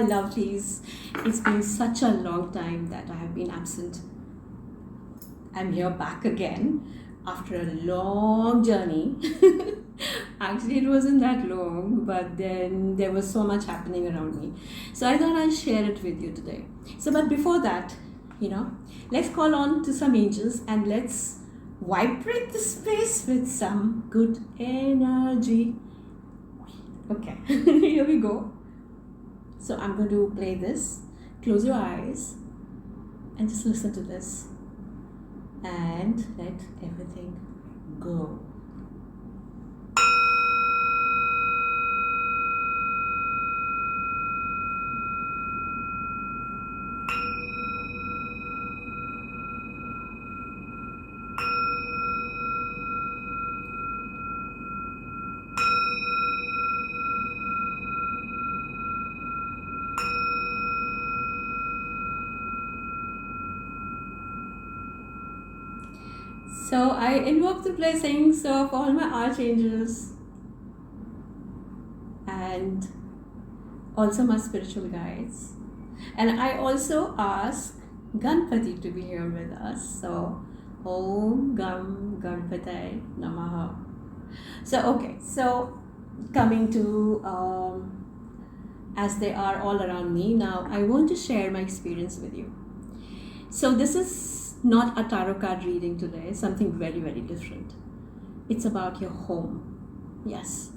Hi, lovelies. It's been such a long time that I have been absent. I'm here back again after a long journey. Actually, it wasn't that long, but then there was so much happening around me. So I thought I'd share it with you today. But before that, let's call on to some angels and let's vibrate the space with some good energy. Okay, here we go. So I'm going to play this. Close your eyes and just listen to this and let everything go. So I invoke the blessings of all my archangels and also my spiritual guides. And I also ask Ganpati to be here with us. So Om Gam Ganpate Namaha. So coming to as they are all around me now, I want to share my experience with you. So this is not a tarot card reading today, something very, very different. It's about your home. Yes.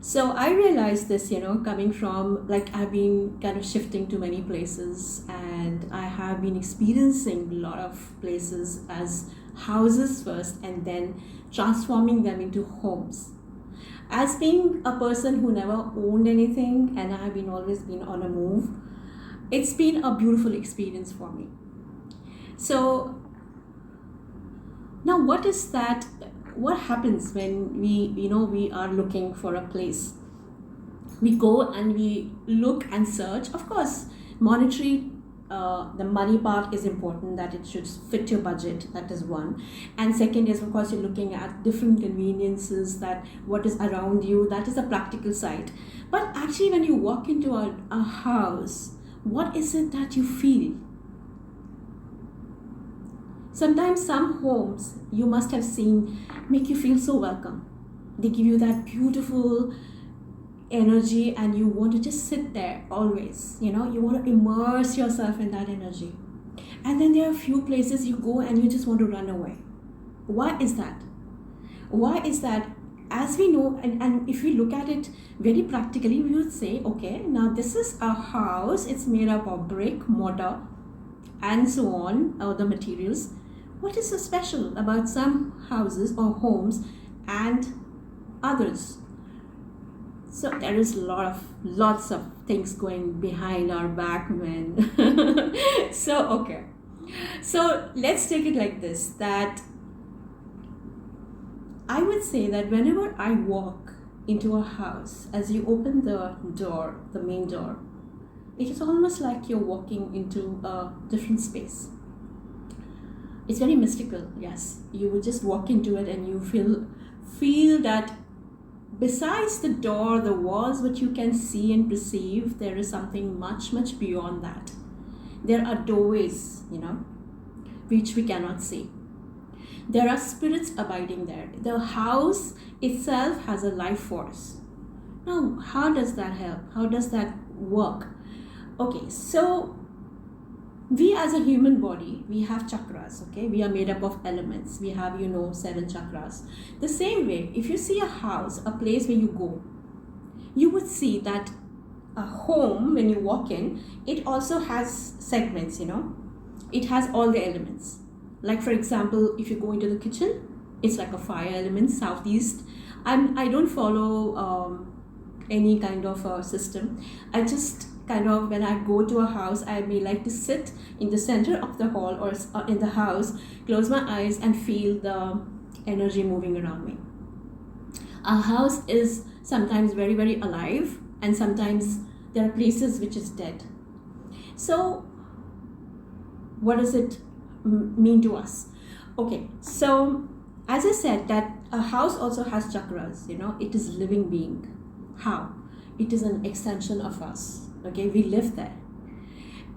So I realized this, coming from, I've been kind of shifting to many places and I have been experiencing a lot of places as houses first and then transforming them into homes. As being a person who never owned anything and I have always been on a move, it's been a beautiful experience for me. So now what is that? What happens when we are looking for a place? We go and we look and search. Of course, monetary, the money part is important, that it should fit your budget. That is one. And second is, of course, you're looking at different conveniences, that what is around you. That is the practical side. But actually, when you walk into a house, what is it that you feel? Sometimes some homes you must have seen make you feel so welcome. They give you that beautiful energy and you want to just sit there always. You want to immerse yourself in that energy. And then there are a few places you go and you just want to run away. Why is that? Why is that? As we know, and if we look at it very practically, we would say, okay, now this is a house. It's made up of brick, mortar, and so on, other materials. What is so special about some houses or homes and others? So there is lots of things going behind our back, man. So let's take it like this, that I would say that whenever I walk into a house, as you open the door, the main door, it is almost like you're walking into a different space. It's very mystical, yes. You will just walk into it and you feel that besides the door, the walls, what you can see and perceive, there is something much, much beyond that. There are doorways, which we cannot see. There are spirits abiding there. The house itself has a life force. Now, how does that help? How does that work? Okay, so we as a human body, we have chakras, okay? We are made up of elements. We have, 7 chakras. The same way, if you see a house, a place where you go, you would see that a home, when you walk in, it also has segments, It has all the elements. Like, for example, if you go into the kitchen, it's like a fire element, southeast. I don't follow any kind of system. I just kind of, when I go to a house, I may like to sit in the center of the hall or in the house, close my eyes and feel the energy moving around me. A house is sometimes very, very alive, and sometimes there are places which is dead. So what does it mean to us? Okay, so as I said, that a house also has chakras, it is living being. How? It is an extension of us. Okay, we live there.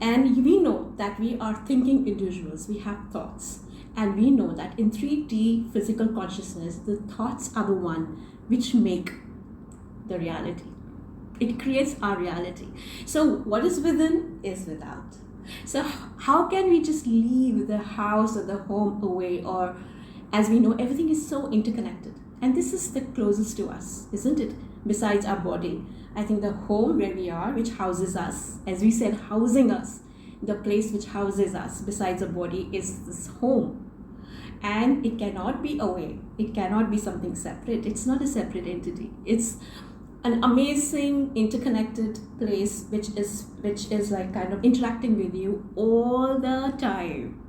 And we know that we are thinking individuals, we have thoughts. And we know that in 3D physical consciousness, the thoughts are the one which make the reality. It creates our reality. So what is within is without. So how can we just leave the house or the home away? Or as we know, everything is so interconnected. And this is the closest to us, isn't it? Besides our body. I think the home where we are, which houses us, as we said, housing us, the place which houses us besides the body is this home. And it cannot be away. It cannot be something separate. It's not a separate entity. It's an amazing interconnected place which is like kind of interacting with you all the time.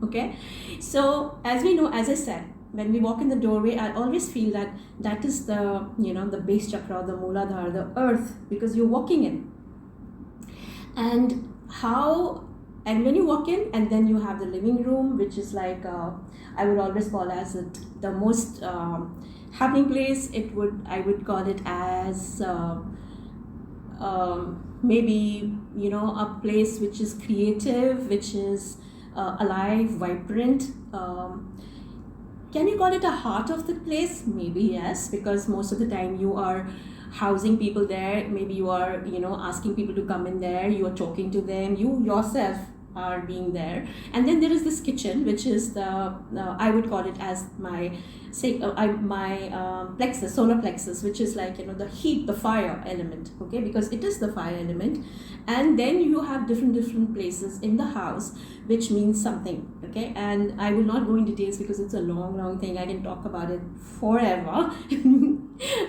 Okay, so as we know, as I said, when we walk in the doorway, I always feel that is the the base chakra, the Mooladhara, the earth, because you're walking in. And when you walk in, and then you have the living room, which is like I would always call as the most happening place. I would call it as maybe a place which is creative, which is alive, vibrant. Can you call it a heart of the place? Maybe yes, because most of the time you are housing people there. Maybe you are asking people to come in there. You are talking to them. You yourself are being there. And then there is this kitchen, which is I would call it as my plexus, solar plexus, which is like the heat, the fire element. Okay, because it is the fire element. And then you have different places in the house which means something. Okay, and I will not go into details because it's a long thing. I can talk about it forever.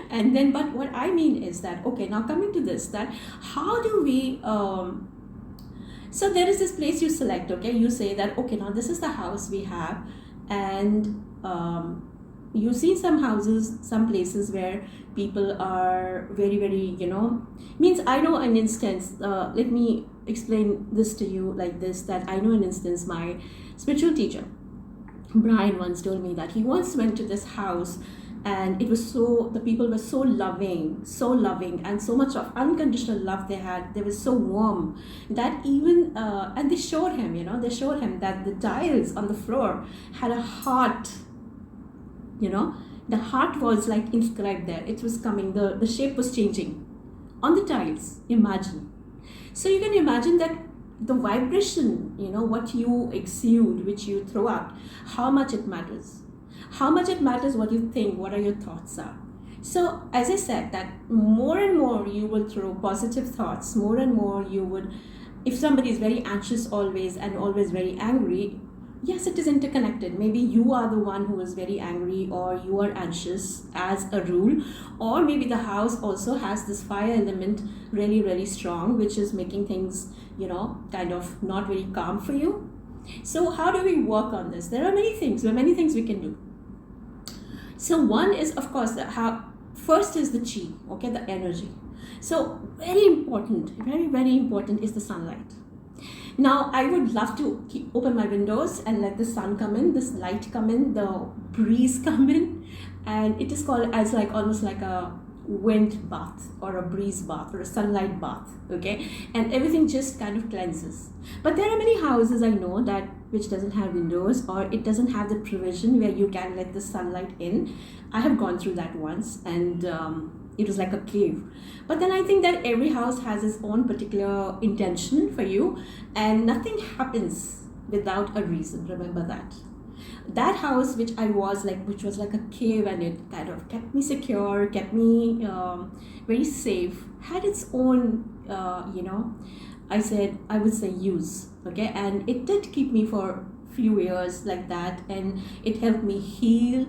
And then, but what I mean is that, okay, now coming to this, that how do we so there is this place you select. Okay, you say that, okay, now this is the house we have. And you see some houses, some places where people are very means I know an instance. Let me explain this to you like this, that I know an instance. My spiritual teacher Brian once told me that he once went to this house, and it was the people were so loving, and so much of unconditional love they had. They were so warm that even and they showed him that the tiles on the floor had a heart. The heart was like inscribed there. It was coming, the shape was changing on the tiles. Imagine. So you can imagine that the vibration, what you exude, which you throw out, how much it matters. How much it matters what you think, what are your thoughts are. So as I said, that more and more you will throw positive thoughts, more and more you would, if somebody is very anxious always and always very angry, yes, it is interconnected. Maybe you are the one who is very angry, or you are anxious as a rule, or maybe the house also has this fire element really strong, which is making things, kind of not very calm for you. So how do we work on this? There are many things we can do. So one is, of course, first is the chi, okay, the energy. So very important is the sunlight. Now, I would love to open my windows and let the sun come in, this light come in, the breeze come in, and it is called as like almost like a wind bath or a breeze bath or a sunlight bath, okay? And everything just kind of cleanses. But there are many houses I know that which doesn't have windows, or it doesn't have the provision where you can let the sunlight in. I have gone through that once, and it was like a cave. But then I think that every house has its own particular intention for you, and nothing happens without a reason. Remember that. That house which was like a cave, and it kind of kept me secure, kept me very safe, had its own I would say use, okay? And it did keep me for few years like that, and it helped me heal.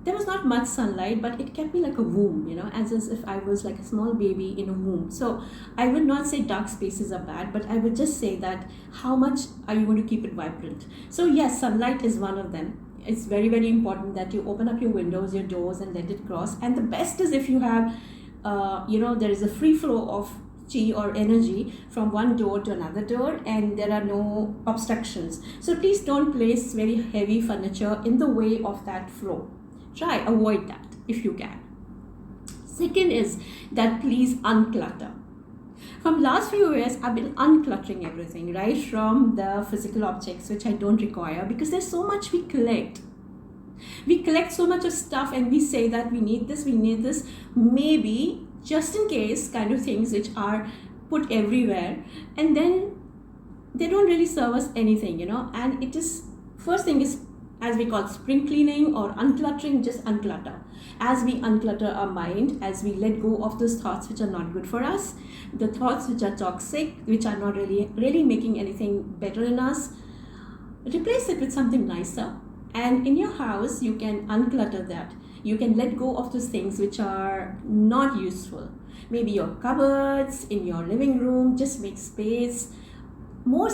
There was not much sunlight, but it kept me like a womb, as if I was like a small baby in a womb. So I would not say dark spaces are bad, but I would just say that how much are you going to keep it vibrant? So yes, sunlight is one of them. It's very important that you open up your windows, your doors, and let it cross. And the best is if you have, there is a free flow of chi or energy from one door to another door, and there are no obstructions. So please don't place very heavy furniture in the way of that flow. Avoid that if you can. Second is that please unclutter. From last few years, I've been uncluttering everything, right? From the physical objects, which I don't require, because there's so much we collect. We collect so much of stuff and we say that we need this, maybe just in case kind of things which are put everywhere, and then they don't really serve us anything, and it is, first thing is, as we call spring cleaning or uncluttering, just unclutter. As we unclutter our mind, as we let go of those thoughts which are not good for us, the thoughts which are toxic, which are not really making anything better in us, replace it with something nicer. And in your house, you can unclutter that. You can let go of those things which are not useful. Maybe your cupboards in your living room, just make space, more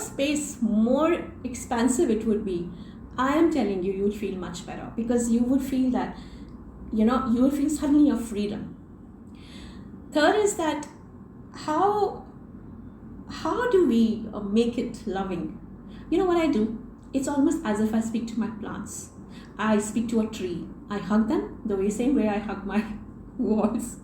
expansive it would be. I am telling you, you would feel much better, because you would feel that, you would feel suddenly your freedom. Third is that how do we make it loving? You know what I do? It's almost as if I speak to my plants. I speak to a tree. I hug them the same way I hug my walls.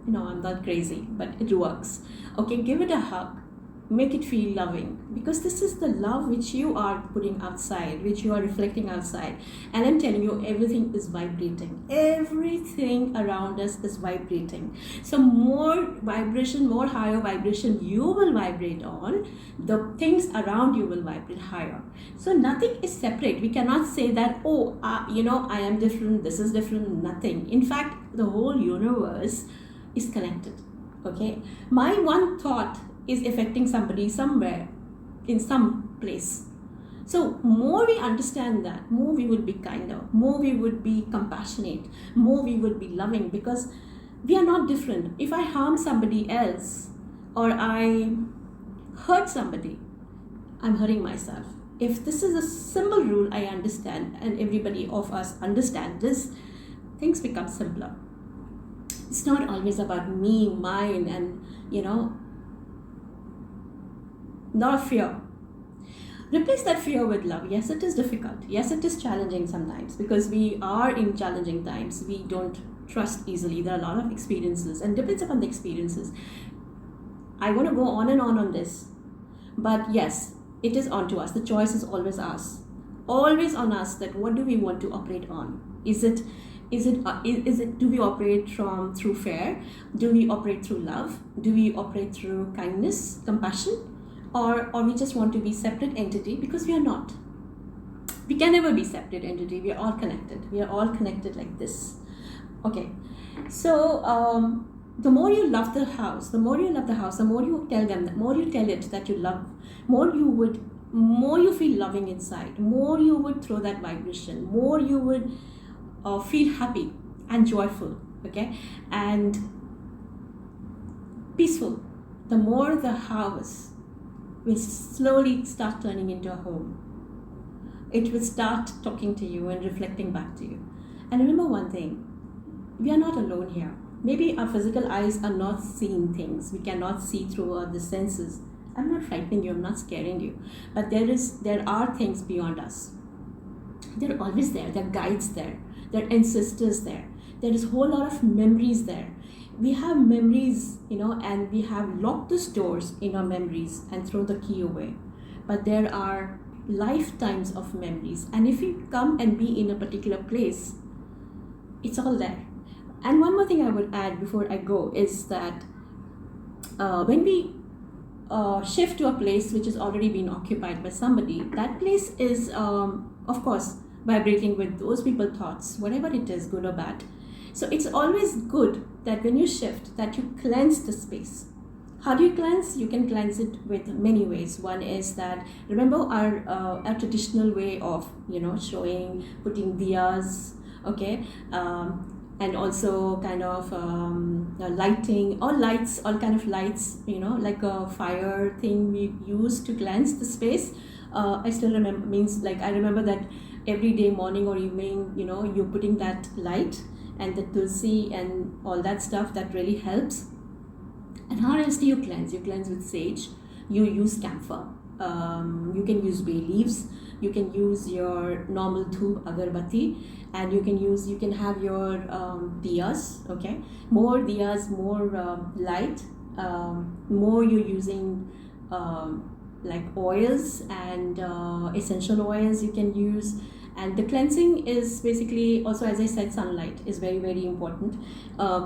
I'm not crazy, but it works. Okay, give it a hug. Make it feel loving, because this is the love which you are putting outside, which you are reflecting outside. And I'm telling you, everything is vibrating. Everything around us is vibrating. So more vibration, more higher vibration you will vibrate on, the things around you will vibrate higher. So nothing is separate. We cannot say that, I am different, this is different, nothing. In fact, the whole universe is connected. Okay, my one thought is affecting somebody somewhere, in some place. So more we understand that, more we would be kinder, more we would be compassionate, more we would be loving, because we are not different. If I harm somebody else or I hurt somebody, I'm hurting myself. If this is a simple rule I understand, and everybody of us understand this, things become simpler. It's not always about me, mine, and not fear. Replace that fear with love. Yes, it is difficult. Yes, it is challenging sometimes, because we are in challenging times. We don't trust easily. There are a lot of experiences, and depends upon the experiences. I want to go on and on this, but yes, it is on to us. The choice is always us. Always on us, that what do we want to operate on? Is it do we operate through fear? Do we operate through love? Do we operate through kindness, compassion? Or we just want to be separate entity? Because we are not. We can never be separate entity. We are all connected. We are all connected like this. Okay. So the more you love the house, the more you tell them, the more you tell it that you love, more you feel loving inside, more you would throw that vibration, more you would feel happy and joyful, okay, and peaceful. The more the house will slowly start turning into a home. It will start talking to you and reflecting back to you. And remember one thing, we are not alone here. Maybe our physical eyes are not seeing things. We cannot see through the senses. I'm not frightening you, I'm not scaring you. But there are things beyond us. They're always there. There are guides there. There are ancestors there. There is a whole lot of memories there. We have memories, and we have locked those doors in our memories and thrown the key away. But there are lifetimes of memories. And if you come and be in a particular place, it's all there. And one more thing I would add before I go is that when we shift to a place which has already been occupied by somebody, that place is, of course, vibrating with those people's thoughts, whatever it is, good or bad. So it's always good that when you shift, that you cleanse the space. How do you cleanse? You can cleanse it with many ways. One is that, remember our traditional way of, showing, putting diyas, okay, and also kind of lighting, all kind of lights, like a fire thing we use to cleanse the space. I still remember, I remember that every day, morning or evening, you're putting that light and the tulsi and all that stuff. That really helps. And how else do you cleanse? You cleanse with sage. You use camphor. You can use bay leaves. You can use your normal dhoop agarbatti, and you can have your diyas. Okay, more diyas, more light. more you're using like oils and essential oils you can use. And the cleansing is basically also, as I said, sunlight is very, very important,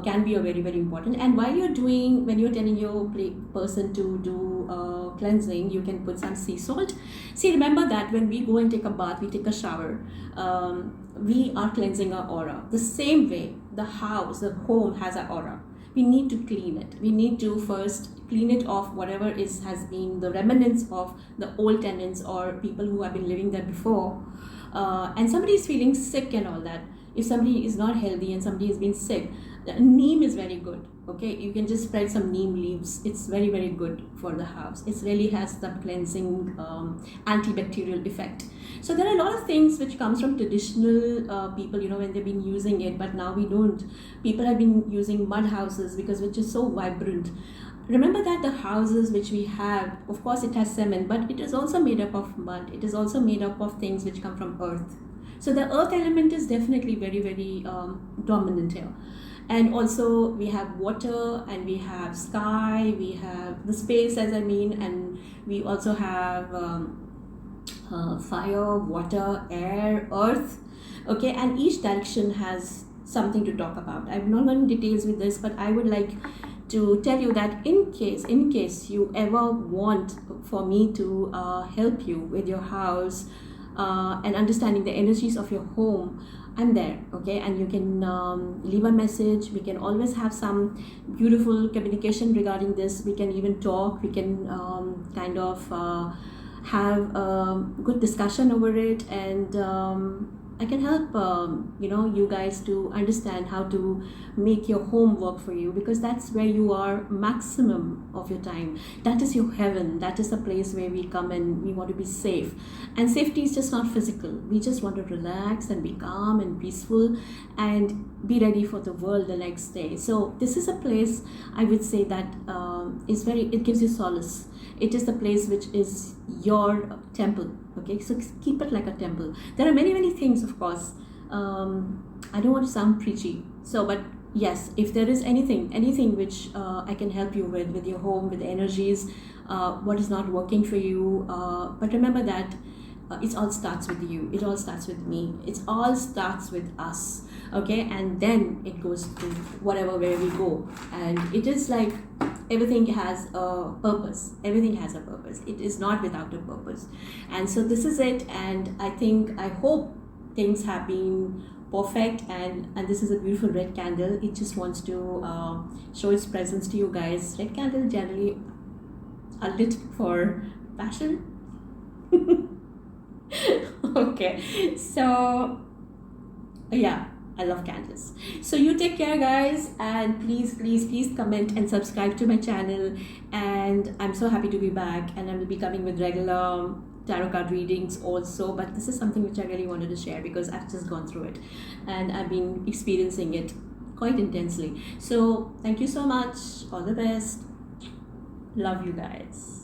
can be a very, very important. And while you're doing, when you're telling your person to do cleansing, you can put some sea salt. See, remember that when we go and take a bath, we take a shower, we are cleansing our aura. The same way the house, the home has an aura. We need to clean it. We need to first clean it off, whatever has been the remnants of the old tenants or people who have been living there before. And somebody is feeling sick and all that. If somebody is not healthy and somebody has been sick, the neem is very good. Okay, you can just spread some neem leaves. It's very, very good for the house. It really has the cleansing, antibacterial effect. So there are a lot of things which comes from traditional people, when they've been using it, but now we don't. People have been using mud houses which is so vibrant. Remember that the houses which we have, of course it has cement, but it is also made up of mud. It is also made up of things which come from earth. So the earth element is definitely very, very dominant here. And also we have water and we have sky, we have the space, and we also have fire, water, air, earth. Okay, and each direction has something to talk about. I'm not going into details with this, but I would like to tell you that in case you ever want for me to help you with your house and understanding the energies of your home, I'm there. Okay, and you can leave a message. We can always have some beautiful communication regarding this. We can even talk. We can kind of have a good discussion over it, and I can help you guys to understand how to make your home work for you, because that's where you are maximum of your time. That is your heaven. That is the place where we come and we want to be safe. And safety is just not physical. We just want to relax and be calm and peaceful and be ready for the world the next day. So this is a place, I would say, that it gives you solace. It is the place which is your temple. Okay, so keep it like a temple. There are many, many things, of course. I don't want to sound preachy. But yes, if there is anything which I can help you with your home, with the energies, what is not working for you. But remember that it all starts with you. It all starts with me. It all starts with us. Okay, and then it goes to where we go. And it is like everything has a purpose. Everything has a purpose. It is not without a purpose. And so this is it. And I hope things have been perfect. And this is a beautiful red candle. It just wants to show its presence to you guys. Red candle generally are lit for passion. Okay, so yeah, I love candles. So you take care, guys, and please comment and subscribe to my channel. And I'm so happy to be back, and I will be coming with regular tarot card readings also, but this is something which I really wanted to share because I've just gone through it and I've been experiencing it quite intensely. So thank you so much. All the best. Love you guys.